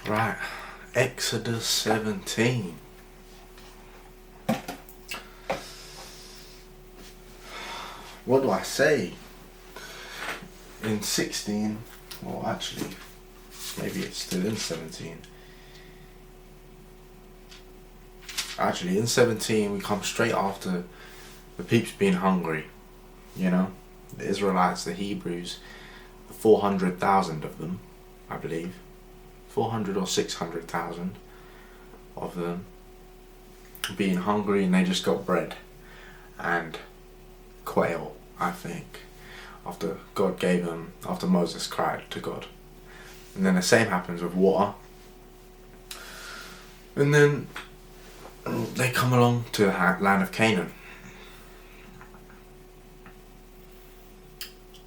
Right, Exodus 17. What do I say? In 16, well actually, maybe it's still in 17. Actually, in 17 we come straight after the peeps being hungry, you know? The Israelites, the Hebrews, 400,000 of them, I believe. 400 or 600,000 of them being hungry, and they just got bread and quail, I think, after God gave them, after Moses cried to God. And then the same happens with water. And then they come along to the land of Canaan.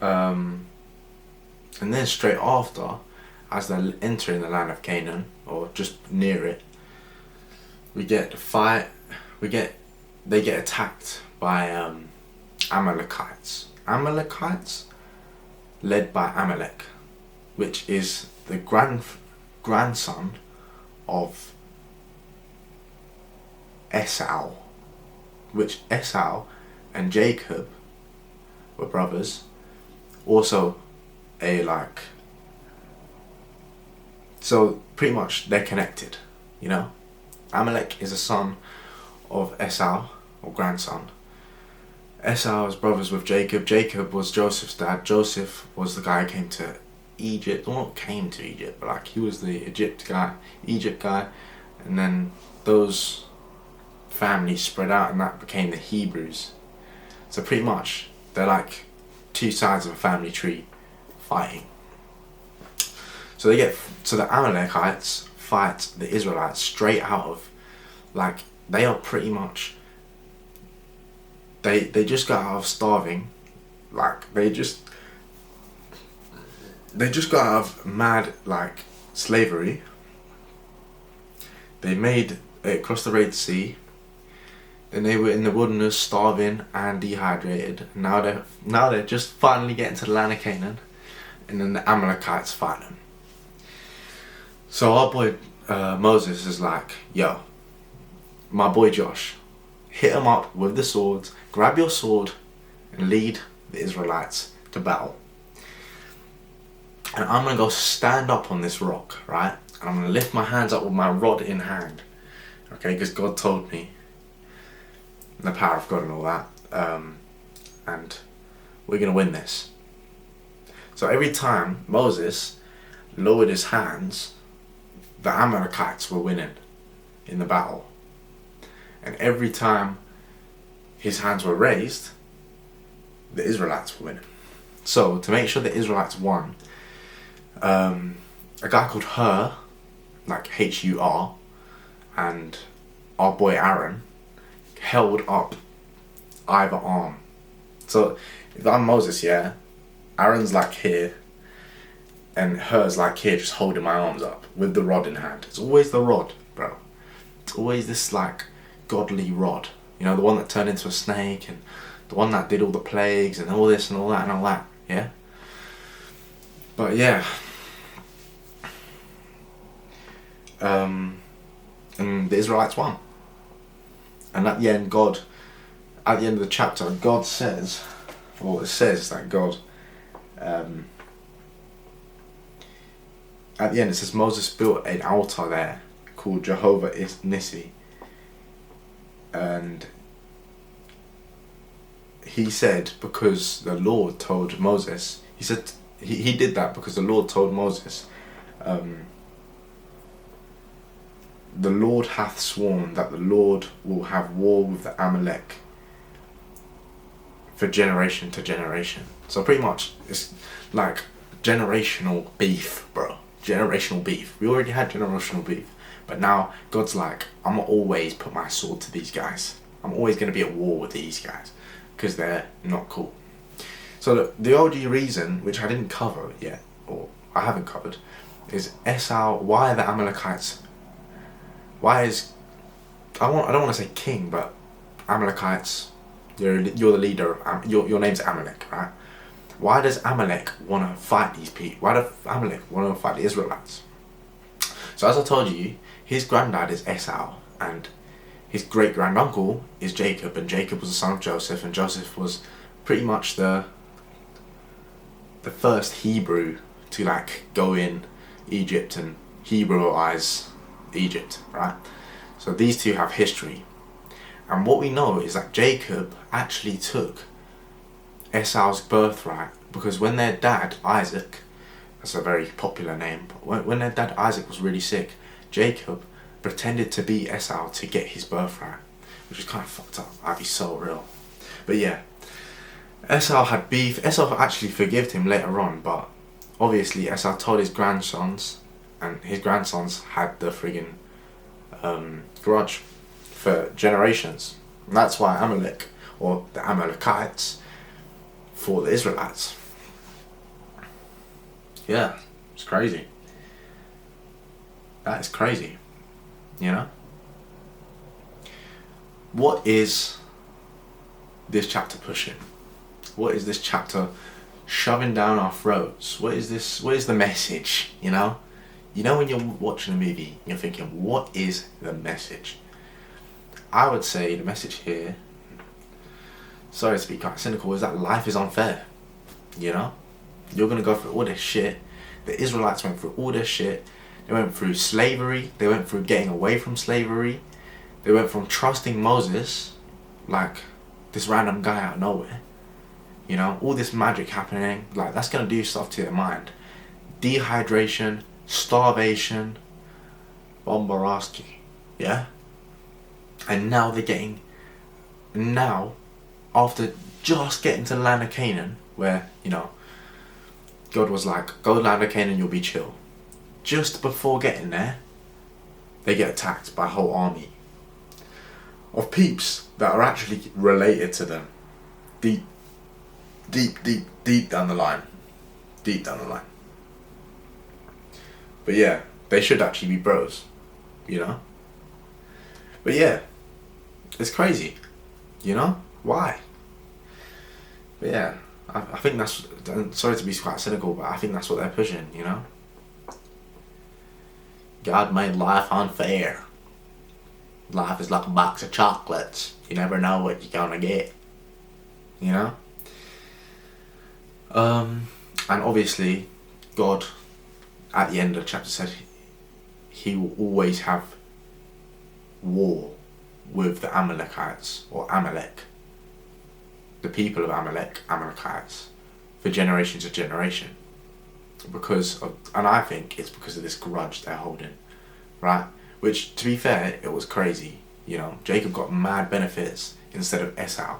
And then straight after, as they're entering the land of Canaan, or just near it, we get a fight. They get attacked by Amalekites. Amalekites, led by Amalek, which is the grandson of Esau, which Esau and Jacob were brothers. Also so pretty much they're connected, you know. Amalek is a son of Esau, or grandson. Esau was brothers with Jacob. Jacob was Joseph's dad. Joseph was the guy who came to Egypt. Well, not came to Egypt, but like he was the Egypt guy. And then those families spread out, and that became the Hebrews. So pretty much they're like two sides of a family tree fighting. So the Amalekites fight the Israelites straight out of, like, they are pretty much, they just got out of starving, like they just got out of mad, like, slavery. They made it across the Red Sea. Then they were in the wilderness, starving and dehydrated. Now they're just finally getting to the land of Canaan, and then the Amalekites fight them. So our boy Moses is like, yo, my boy Josh, hit him up with the swords, grab your sword and lead the Israelites to battle. And I'm going to go stand up on this rock, right? And I'm going to lift my hands up with my rod in hand. Okay, because God told me. The power of God and all that. And we're going to win this. So every time Moses lowered his hands, the Amalekites were winning in the battle. And every time his hands were raised, the Israelites were winning. So to make sure the Israelites won, a guy called Hur, like H-U-R, and our boy Aaron held up either arm. So if I'm Moses, yeah, Aaron's like here, and Hur's like here, just holding my arms up with the rod in hand. It's always the rod, bro. It's always this like godly rod, you know, the one that turned into a snake, and the one that did all the plagues and all this and all that and all that, yeah. But yeah, and the Israelites won. And at the end, at the end of the chapter, God says, or it says that God, at the end it says Moses built an altar there called Jehovah Nissi. And he said, because the Lord told Moses, he said he did that because the Lord told Moses, the Lord hath sworn that the Lord will have war with the Amalek for generation to generation. So pretty much it's like generational beef, bro. Generational beef. We already had generational beef, but now God's like, I'm gonna always put my sword to these guys. I'm always gonna be at war with these guys because they're not cool. So the OG reason, which I didn't cover yet, or I haven't covered, is Esau. Why are the Amalekites? Why is, I don't want to say king, but Amalekites, you're the leader of, your name's Amalek, right? Why does Amalek want to fight these people? Why does Amalek want to fight the Israelites? So as I told you, his granddad is Esau, and his great granduncle is Jacob, and Jacob was the son of Joseph, and Joseph was pretty much the first Hebrew to like go in Egypt and Hebrewize Egypt, right? So these two have history, and what we know is that Jacob actually took Esau's birthright, because when their dad Isaac, that's a very popular name, but when their dad Isaac was really sick, Jacob pretended to be Esau to get his birthright, which is kind of fucked up. That'd be so real. But yeah, Esau had beef. Esau actually forgave him later on, but obviously Esau told his grandsons, and his grandsons had the friggin' grudge for generations. And that's why Amalek, or the Amalekites, fought the Israelites. Yeah, it's crazy. That is crazy. You know? What is this chapter pushing? What is this chapter shoving down our throats? What is this? What is the message? You know? You know when you're watching a movie, you're thinking, what is the message? I would say the message here, sorry to be quite cynical, is that life is unfair. You know? You're going to go through all this shit. The Israelites went through all this shit. They went through slavery. They went through getting away from slavery. They went from trusting Moses, like this random guy out of nowhere. You know, all this magic happening, like that's going to do stuff to their mind. Dehydration, starvation, Bombaraski, yeah? And now after just getting to the land of Canaan, where, you know, God was like, go to the land of Canaan, you'll be chill. Just before getting there, they get attacked by a whole army of peeps that are actually related to them. Deep down the line. Deep down the line. But yeah, they should actually be bros, you know? But yeah, it's crazy, you know? Why? But yeah, I think that's, sorry to be quite cynical, but I think that's what they're pushing, you know? God made life unfair. Life is like a box of chocolates. You never know what you're gonna get, you know? And obviously, God, at the end of the chapter, said he will always have war with the Amalekites, or Amalek, the people of Amalek, Amalekites, for generation to generation. And I think it's because of this grudge they're holding, right? Which, to be fair, it was crazy. You know, Jacob got mad benefits instead of Esau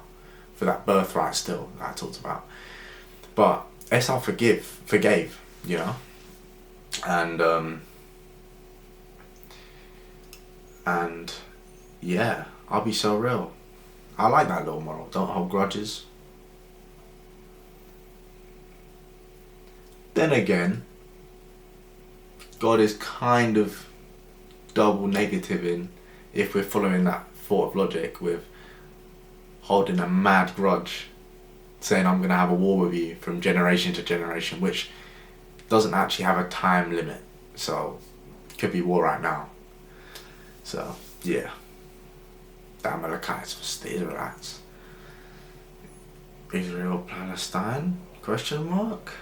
for that birthright still that I talked about. But Esau forgave, you know, and yeah, I'll be so real. I like that little moral. Don't hold grudges. Then again, God is kind of double negativing if we're following that thought of logic with holding a mad grudge, saying I'm going to have a war with you from generation to generation, which doesn't actually have a time limit. So, it could be war right now. So, yeah. The Amalekites versus the Israelites. Israel, Palestine? Question mark?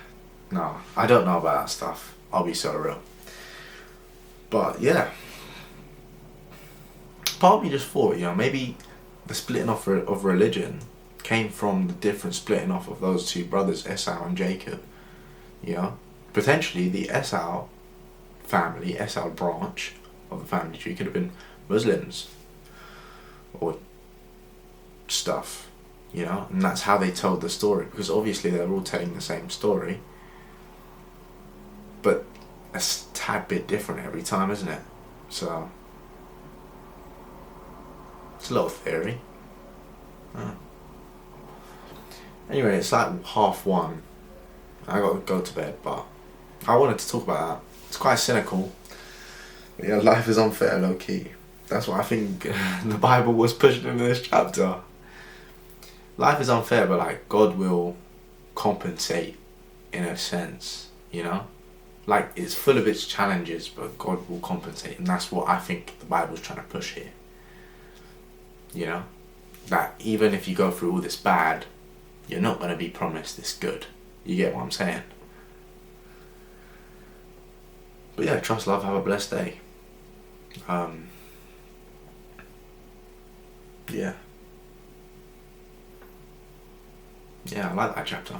No, I don't know about that stuff. I'll be so real. But yeah, part of me just thought, you know, maybe the splitting off of religion came from the different splitting off of those two brothers, Esau and Jacob. You know, potentially the Esau family, Esau branch of the family tree could have been Muslims or stuff, you know, and that's how they told the story, because obviously they're all telling the same story, but a tad bit different every time, isn't it? So it's a little theory. Anyway, it's like 1:30. I got to go to bed, but I wanted to talk about that. It's quite cynical. But yeah, life is unfair, low key. That's what I think the Bible was pushing in this chapter. Life is unfair, but like God will compensate in a sense, you know? like, it's full of its challenges, but God will compensate, and that's what I think the Bible's trying to push here. You know, that even if you go through all this bad, you're not going to be promised this good. You get what I'm saying? But yeah, trust, love, have a blessed day. Yeah. Yeah, I like that chapter.